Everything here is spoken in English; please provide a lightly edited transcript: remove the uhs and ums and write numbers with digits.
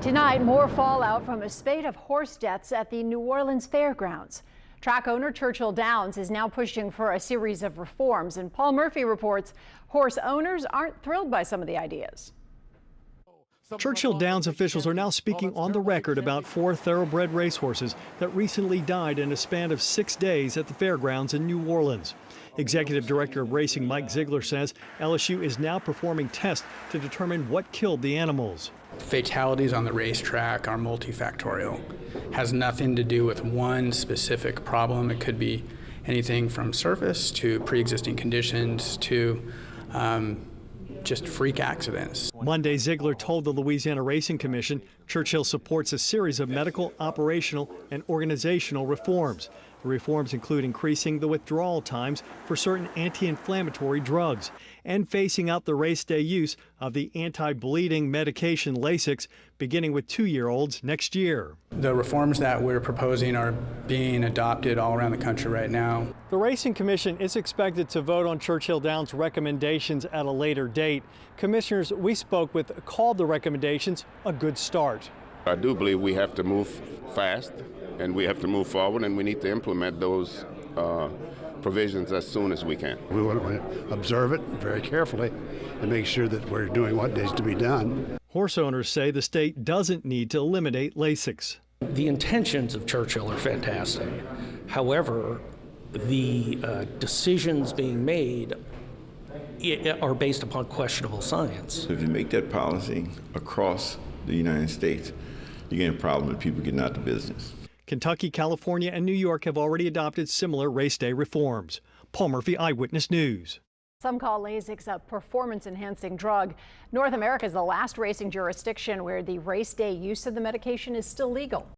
Tonight, more fallout from a spate of horse deaths at the New Orleans Fairgrounds. Track owner Churchill Downs is now pushing for a series of reforms, and Paul Murphy reports horse owners aren't thrilled by some of the ideas. Churchill Downs officials are now speaking on the record about 4 thoroughbred racehorses that recently died in a span of 6 days at the fairgrounds in New Orleans. Executive Director of Racing Mike Ziegler says LSU is now performing tests to determine what killed the animals. Fatalities on the racetrack are multi-factorial. Has nothing to do with one specific problem. It could be anything from surface to pre-existing conditions to just freak accidents. Monday, Ziegler told the Louisiana Racing Commission Churchill supports a series of medical, operational, and organizational reforms. The reforms include increasing the withdrawal times for certain anti-inflammatory drugs and phasing out the race day use of the anti-bleeding medication Lasix, beginning with 2-year-olds next year. The reforms that we're proposing are being adopted all around the country right now. The Racing Commission is expected to vote on Churchill Downs' recommendations at a later date. Commissioners we spoke with called the recommendations a good start. I do believe we have to move fast and we have to move forward, and we need to implement those provisions as soon as we can. We want to observe it very carefully and make sure that we're doing what needs to be done. Horse owners say the state doesn't need to eliminate Lasix. The intentions of Churchill are fantastic. However, the decisions being made are based upon questionable science. If you make that policy across the United States, you're getting a problem with people getting out of business. Kentucky, California, and New York have already adopted similar race day reforms. Paul Murphy, Eyewitness News. Some call Lasix a performance-enhancing drug. North America is the last racing jurisdiction where the race day use of the medication is still legal.